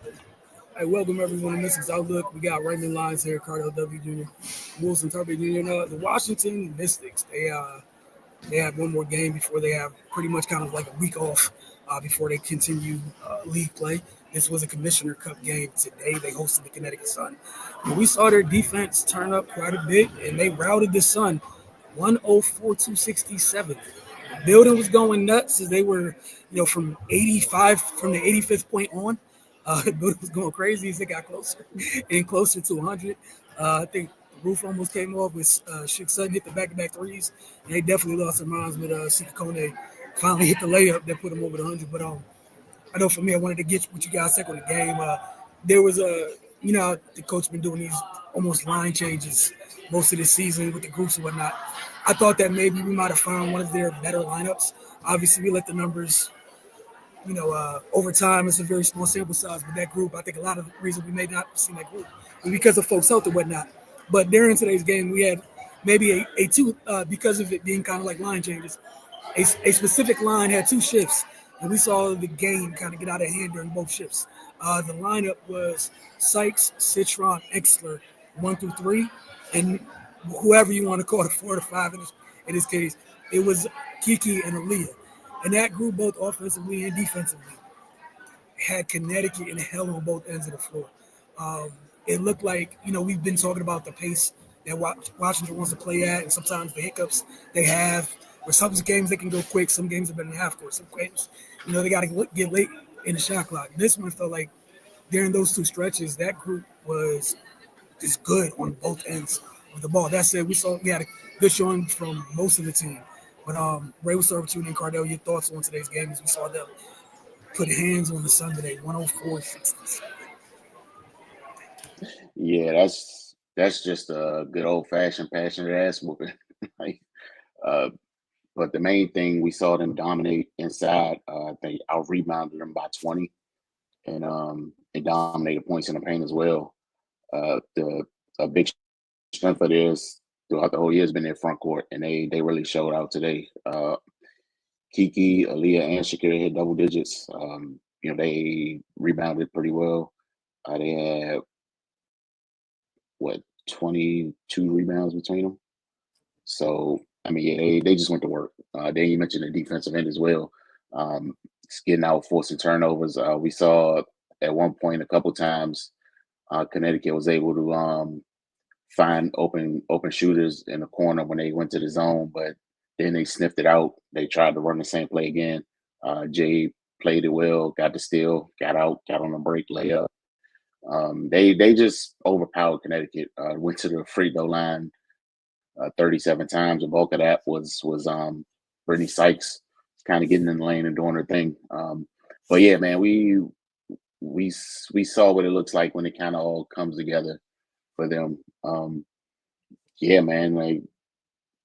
Hey, welcome everyone to Mystics Outlook. We got Raymond Lyons here, Cardell W. Jr., Wilson Turpin Jr. And, the Washington Mystics. They have one more game before they have pretty much kind of like a week off before they continue league play. This was a Commissioner Cup game today. They hosted the Connecticut Sun. And we saw their defense turn up quite a bit, and they routed the Sun 104 to 67. The building was going nuts as they were, from 85, from the 85th point on. The building was going crazy as they got closer and closer to 100. I think the roof almost came off with Schick Sutton hit the back-to-back threes, and they definitely lost their minds with Sika Kone finally hit the layup that put them over the 100. But I know for me, I wanted to get what you guys think on the game. There was the coach been doing these almost line changes most of the season with the groups and whatnot. I thought that maybe we might have found one of their better lineups. Obviously, we let the numbers, over time, it's a very small sample size, but that group, I think a lot of the reason we may not have seen that group is because of folks health and whatnot. But during today's game, we had maybe a two, because of it being kind of like line changes, a specific line had two shifts, and we saw the game kind of get out of hand during both shifts. The lineup was Sykes, Citron, Exler, 1 through 3, and whoever you want to call it, 4 to 5 in this case. It was Kiki and Aaliyah. And that group, both offensively and defensively, had Connecticut in hell on both ends of the floor. It looked like, we've been talking about the pace that Washington wants to play at, and sometimes the hiccups they have. Where some games they can go quick, some games have been in half court, some games, they got to get late in the shot clock. This one felt like during those two stretches, that group was just good on both ends of the ball. That said, we had a good showing from most of the team. But Ray, we'll start with you and Cardell. Your thoughts on today's game as we saw them put hands on the Sun today, 104-67. Yeah, that's just a good old fashioned passionate ass whooping. like, but the main thing we saw them dominate inside. They out rebounded them by 20, and they dominated points in the paint as well. The a big strength of theirs throughout the whole year has been their front court, and they really showed out today. Kiki, Aaliyah, and Shakira hit double digits. They rebounded pretty well. They had 22 rebounds between them. So I mean, yeah, they just went to work. Then you mentioned the defensive end as well. It's getting out, forcing turnovers. We saw at one point a couple times Connecticut was able to find open shooters in the corner when they went to the zone, but then they sniffed it out. They tried to run the same play again. Jay played it well, got the steal, got out, got on the break, layup. They just overpowered Connecticut. Went to the free throw line 37 times. The bulk of that was Brittany Sykes kind of getting in the lane and doing her thing. But yeah, man, we saw what it looks like when it kind of all comes together for them. Yeah, man, like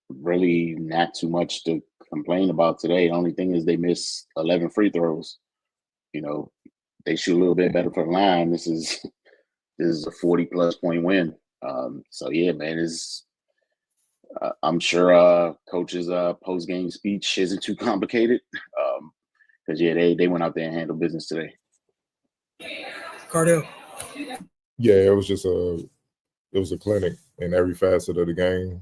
really not too much to complain about today. The only thing is they missed 11 free throws. They shoot a little bit better for the line. This is a 40+ point win. So yeah, man, I'm sure coach's post game speech isn't too complicated. Because yeah, they went out there and handled business today. Cardell. Yeah, it was a clinic in every facet of the game.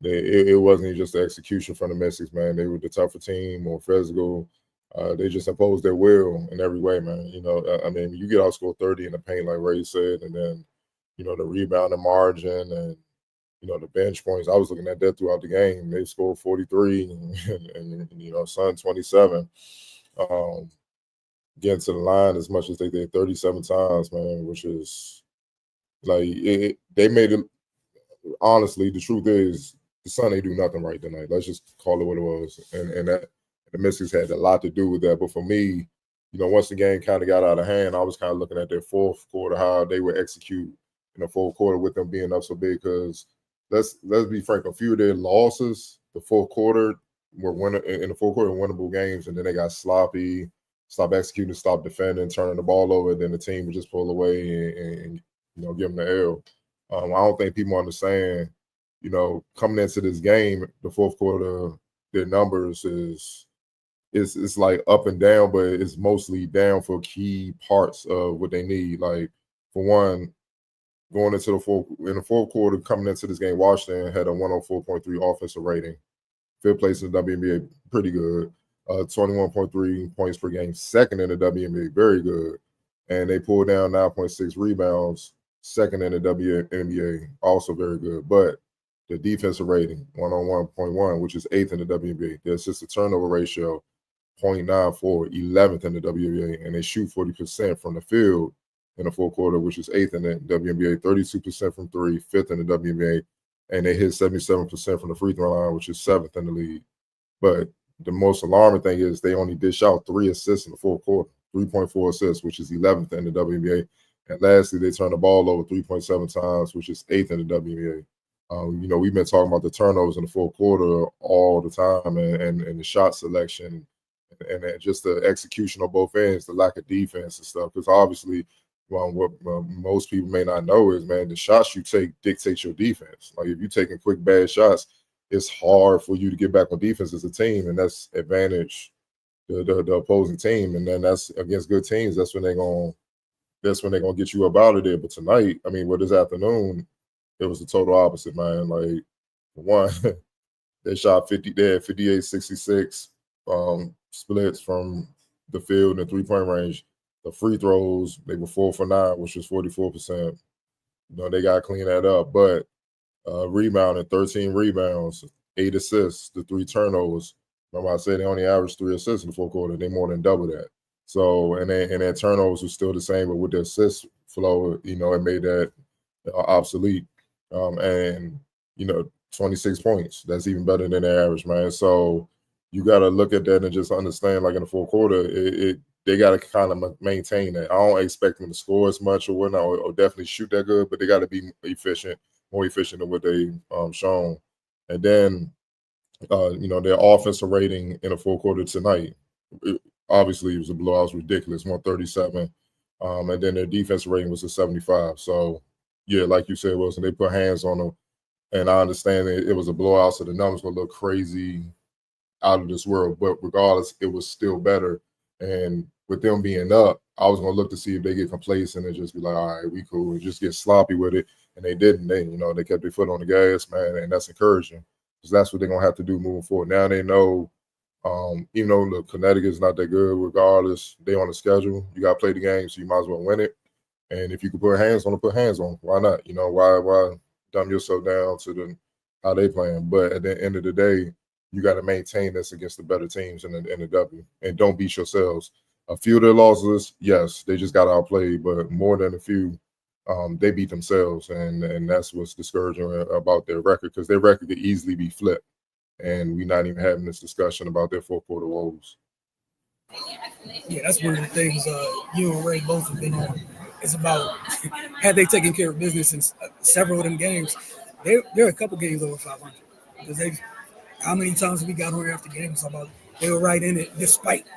It wasn't just the execution from the Mystics, man. They were the tougher team, more physical. They just imposed their will in every way, man. I mean, you get outscored 30 in the paint, like Ray said, and then, the rebounding margin and, the bench points. I was looking at that throughout the game. They scored 43 and Sun 27. Getting to the line as much as they did 37 times, man, which is like they made it. Honestly, the truth is the Sun ain't do nothing right tonight. Let's just call it what it was, and that the Mystics had a lot to do with that. But for me, once the game kind of got out of hand, I was kind of looking at their fourth quarter, how they would execute in the fourth quarter with them being up so big. Because let's be frank, a few of their losses, the fourth quarter were in the fourth quarter winnable games, and then they got sloppy. Stop executing, stop defending, turning the ball over, then the team would just pull away and give them the L. I don't think people understand, coming into this game, the fourth quarter, their numbers is it's like up and down, but it's mostly down for key parts of what they need. Like for one, going into the fourth quarter, coming into this game, Washington had a 104.3 offensive rating, fifth place in the WNBA, pretty good. 21.3 points per game, second in the WNBA, very good. And they pulled down 9.6 rebounds, second in the WNBA, also very good. But the defensive rating, 101.1, which is eighth in the WNBA. The assist to turnover ratio, 0.94, 11th in the WNBA. And they shoot 40% from the field in the fourth quarter, which is eighth in the WNBA, 32% from three, fifth in the WNBA. And they hit 77% from the free throw line, which is seventh in the league. But the most alarming thing is they only dish out 3 assists in the fourth quarter, 3.4 assists, which is 11th in the WNBA. And lastly, they turn the ball over 3.7 times, which is 8th in the WNBA. We've been talking about the turnovers in the fourth quarter all the time, and the shot selection, and just the execution on both ends, the lack of defense and stuff. Because obviously, what most people may not know is, man, the shots you take dictates your defense. Like if you're taking quick bad shots, it's hard for you to get back on defense as a team, and that's advantage the opposing team. And then that's against good teams. That's when they're gonna get you up out of there. But tonight, I mean, this afternoon, it was the total opposite, man. Like one, they shot 50, they had 58, 66 splits from the field in the 3-point range. The free throws, they were 4 for 9, which was 44%. They got to clean that up. But rebounding, 13 rebounds, 8 assists, the 3 turnovers. Remember I said they only averaged 3 assists in the fourth quarter. They more than double that. So, and their turnovers were still the same, but with the assist flow, it made that obsolete. 26 points. That's even better than their average, man. So you got to look at that and just understand, like in the fourth quarter, they got to kind of maintain that. I don't expect them to score as much or whatnot, or definitely shoot that good, but they got to be more efficient than what they've shown. And then, their offensive rating in the fourth quarter tonight, obviously it was a blowout. It was ridiculous, 137. And then their defensive rating was a 75. So, yeah, like you said, Wilson, they put hands on them. And I understand it was a blowout, so the numbers will look crazy out of this world. But regardless, it was still better. And with them being up, I was going to look to see if they get complacent and just be like, all right, we cool, and just get sloppy with it. And they didn't. They kept their foot on the gas, man, and that's encouraging because that's what they're going to have to do moving forward. Now they know, even though the Connecticut's not that good, regardless, they on the schedule. You got to play the game, so you might as well win it. And if you can put hands on them, put hands on them. Why not? Why dumb yourself down to how they playing? But at the end of the day, you got to maintain this against the better teams in the W, and don't beat yourselves. A few of their losses, yes, they just got outplayed, but more than a few, they beat themselves, and that's what's discouraging about their record, because their record could easily be flipped, and we're not even having this discussion about their fourth quarter woes. Yeah, that's one of the things you and Ray both have been on. It's about had they taken care of business in several of them games, they're a couple games over 500. Because how many times have we got on here after games about they were right in it despite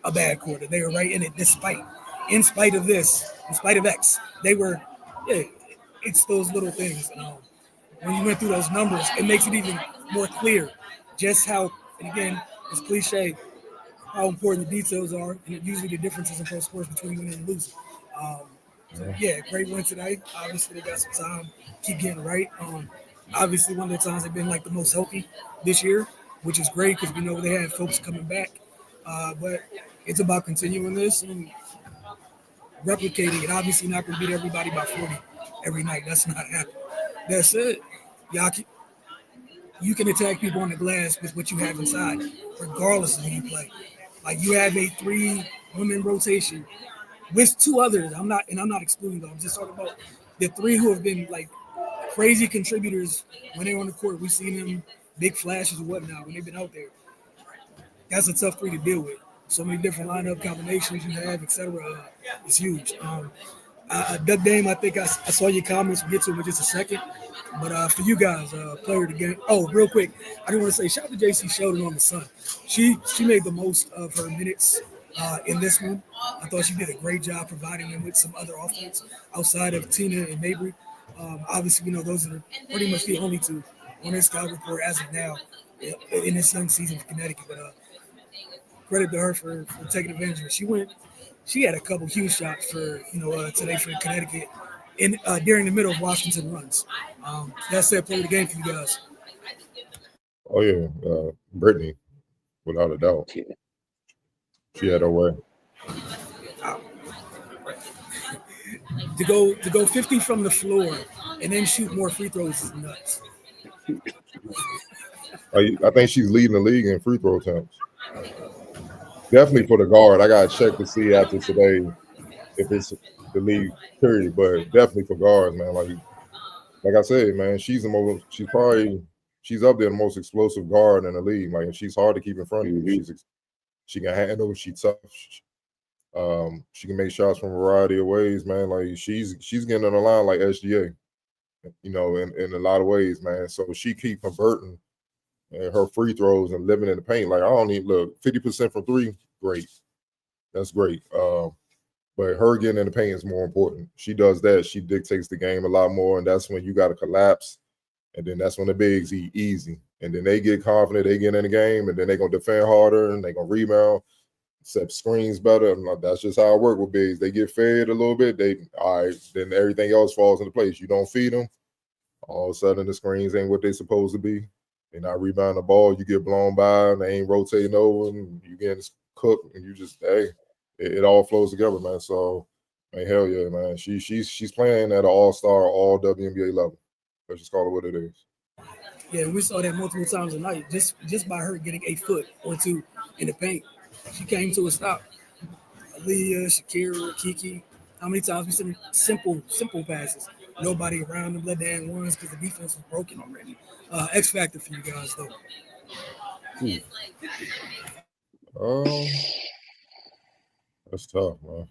a bad quarter. They were right in it in spite of this, in spite of X. They were, yeah, it's those little things. When you went through those numbers, it makes it even more clear just how, and again, it's cliche, how important the details are, and usually the differences in pro sports between winning and losing. Great win tonight. Obviously, they got some time, keep getting right. Obviously, one of the times they've been like the most healthy this year, which is great because we know they had folks coming back. But it's about continuing this and replicating it. Obviously, not going to beat everybody by 40 every night. That's not happening. That said, you can attack people on the glass with what you have inside, regardless of who you play. Like you have a 3-woman rotation with 2 others. I'm not excluding them. I'm just talking about the 3 who have been like crazy contributors when they're on the court. We've seen them big flashes and whatnot when they've been out there. That's a tough 3 to deal with. So many different lineup combinations you have, etc. It's huge. Doug Dame, I think I saw your comments. We'll get to it in just a second. But for you guys, player of the game. Oh, real quick, I do want to say shout out to JC Sheldon on the Sun. She made the most of her minutes in this one. I thought she did a great job providing them with some other offense outside of Tina and Mabry. Obviously, we know those are pretty much the only 2 on this scout report as of now in this young season for Connecticut. But credit to her for taking advantage of it. She had a couple huge shots for today for Connecticut in during the middle of Washington runs. That said, play the game for you guys. Oh yeah, Brittany, without a doubt, Yeah. she had her way. To go 50 from the floor and then shoot more free throws is nuts. I think she's leading the league in free throw attempts. Definitely for the guard. I gotta check to see after today if it's the league period, but definitely for guards, man. Like I said, man, she's she's up there the most explosive guard in the league. Like she's hard to keep in front of you. Mm-hmm. She can handle. She's tough. She can make shots from a variety of ways, man. Like she's getting on the line like SGA, in a lot of ways, man. So she keep converting her free throws and living in the paint. Like I don't need look 50% from three, great, that's great. But her getting in the paint is more important. She does that. She dictates the game a lot more, and that's when you got to collapse. And then that's when the bigs eat easy. And then they get confident, they get in the game, and then they're going to defend harder, and they're going to rebound, set screens better. And that's just how I work with bigs. They get fed a little bit. All right, then everything else falls into place. You don't feed them, all of a sudden the screens ain't what they supposed to be. They're not rebounding the ball. You get blown by, and they ain't rotating over, and you getting cooked, and you just, hey, it all flows together, man. So, man, hell yeah, man. She's playing at an all-star, all WNBA level. Let's just call it what it is. Yeah, we saw that multiple times a night just by her getting a foot or two in the paint. She came to a stop. Aaliyah, Shakira, Kiki. How many times we seen simple passes? Nobody around them, let the end ones because the defense was broken already. X factor for you guys though. That's tough, man.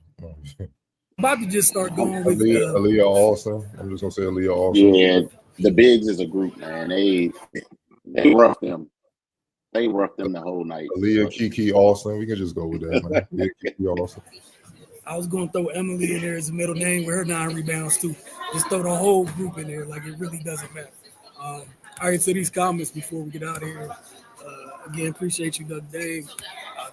About to just start going with Aaliyah Austin. I'm just gonna say Aaliyah Austin. Yeah, the bigs as a group, man. They roughed them. They roughed them the whole night. Aaliyah, Kiki Austin. We can just go with that, man. Yeah, Kiki Austin. I was going to throw Emily in there as a middle name with her 9 rebounds too. Just throw the whole group in there, like it really doesn't matter. All right, so these comments before we get out of here. Again, appreciate you, Doug Dave.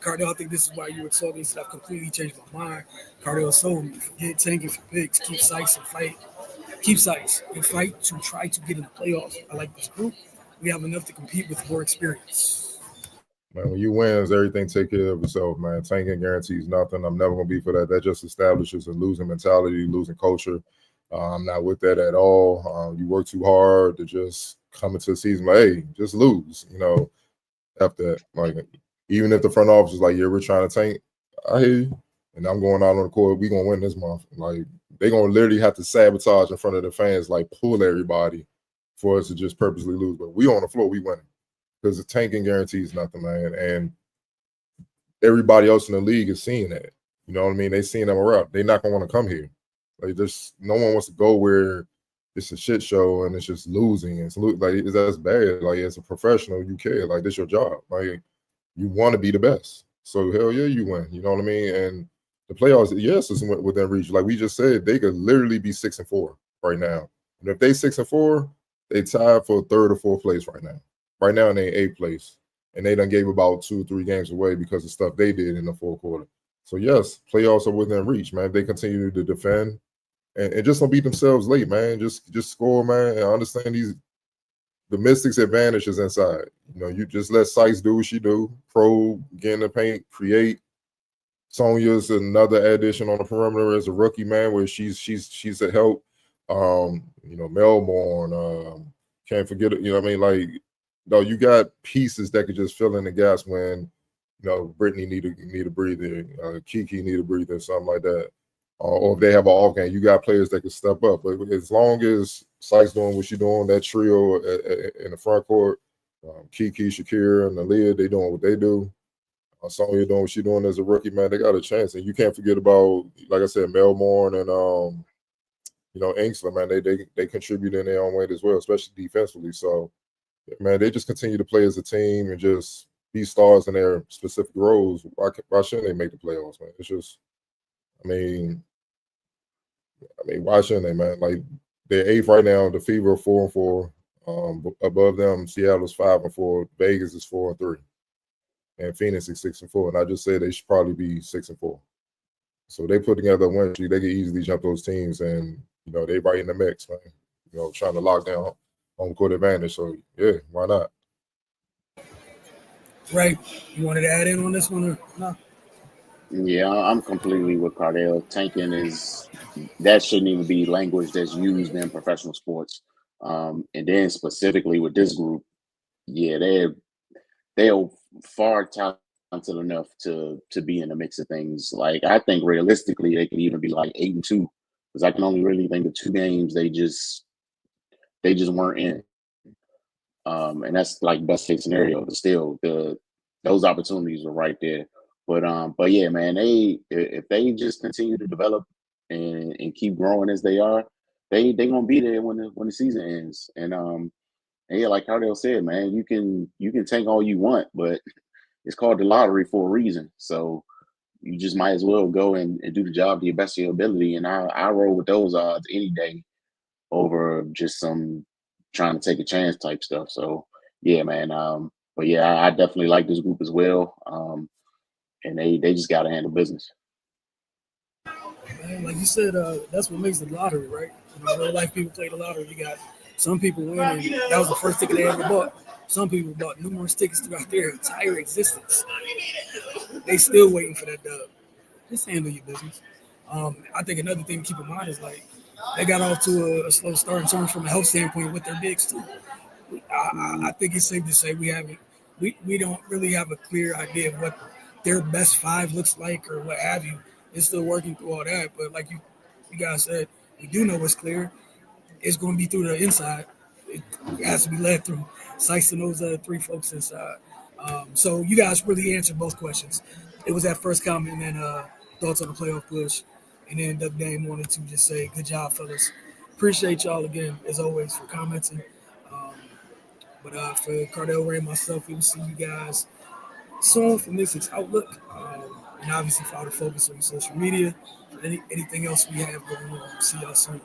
Cardell, I think this is why you were talking. Stuff completely changed my mind. Cardell told me, forget tanking for picks, keep Sykes and fight. Keep Sykes and fight to try to get in the playoffs. I like this group. We have enough to compete with more experience. Man, when you win, everything take care of itself, man. Tanking guarantees nothing. I'm never gonna be for that. That just establishes a losing mentality, losing culture. I'm not with that at all. You work too hard to just come into the season like, hey, just lose. After that, like even if the front office is like, yeah, we're trying to tank, I hear you. And I'm going out on the court, we're gonna win this month. Like they're gonna literally have to sabotage in front of the fans, like pull everybody for us to just purposely lose. But we on the floor, we winning. Because the tanking guarantees nothing, man. And everybody else in the league is seeing that. You know what I mean? They seeing them around. They're not gonna want to come here. Like there's no one wants to go where it's a shit show and it's just losing. That's bad. Like as a professional, you care. Like this your job. Like you want to be the best. So hell yeah, you win. You know what I mean? And the playoffs, yes, is within reach. Like we just said, they could literally be 6-4 right now. And if they 6-4, they tied for third or fourth place right now. Right now, they in 8th place. And they done gave about 2 or 3 games away because of stuff they did in the fourth quarter. So yes, playoffs are within reach, man. If they continue to defend and just don't beat themselves late, man. Just score, man. And understand the Mystics' advantage is inside. You just let Sykes do what she do. Pro, get in the paint, create. Sonya's another addition on the perimeter as a rookie, man, where she's a help. Melbourne, can't forget it. You know what I mean? Like, no, you got pieces that could just fill in the gaps when, Brittany need a breather, Kiki need a breather, something like that. Or if they have an off game, you got players that can step up. But as long as Sykes doing what she's doing, that trio in the front court, Kiki, Shakira, and Aaliyah, they doing what they do. Sonya doing what she's doing as a rookie, man, they got a chance. And you can't forget about, like I said, Melbourne and Inkster, man. They contribute in their own way as well, especially defensively. So, man, they just continue to play as a team and just be stars in their specific roles. Why shouldn't they make the playoffs, man? It's just, I mean, why shouldn't they, man? Like they're 8th right now. The Fever are 4-4. Above them, Seattle's 5-4. Vegas is 4-3. and Phoenix is 6-4. And I just said they should probably be 6-4. So they put together a win streak. They can easily jump those teams, and they right in the mix, man. Trying to lock down home court advantage. So yeah, why not? Right. You wanted to add in on this one or no? Yeah, I'm completely with Cardell. Tanking that shouldn't even be language that's used in professional sports. And then specifically with this group, yeah, they're far talented enough to be in the mix of things. Like I think realistically they could even be like 8-2, because I can only really think of 2 games they just weren't in. And that's like best case scenario. But still, those opportunities were right there. But yeah, man, if they just continue to develop and keep growing as they are, they gonna be there when the season ends. And yeah, like Cardell said, man, you can tank all you want, but it's called the lottery for a reason. So you just might as well go and do the job to your best of your ability. And I roll with those odds any day over just some trying to take a chance type stuff. So yeah, man. But yeah, I definitely like this group as well. And they just got to handle business. Man, like you said, that's what makes the lottery, right? Real life people play the lottery. You got some people win, and that was the first ticket they ever bought. Some people bought numerous tickets throughout their entire existence. They still waiting for that dub. Just handle your business. I think another thing to keep in mind is like they got off to a slow start in terms from a health standpoint with their bigs too. I think it's safe to say we don't really have a clear idea of what their best 5 looks like or what have you. It's still working through all that, but like you guys said, we do know what's clear. It's going to be through the inside. It has to be led through Sykes and those 3 folks inside. So you guys really answered both questions. It was that first comment and then thoughts on the playoff push, and then Doug Dame wanted to just say, "Good job, fellas." Appreciate y'all again as always for commenting. Um, but for Cardell Ray and myself, we will see you guys soon from Mystics Outlook. And obviously follow the focus on social media. For anything else we have going on, see y'all soon.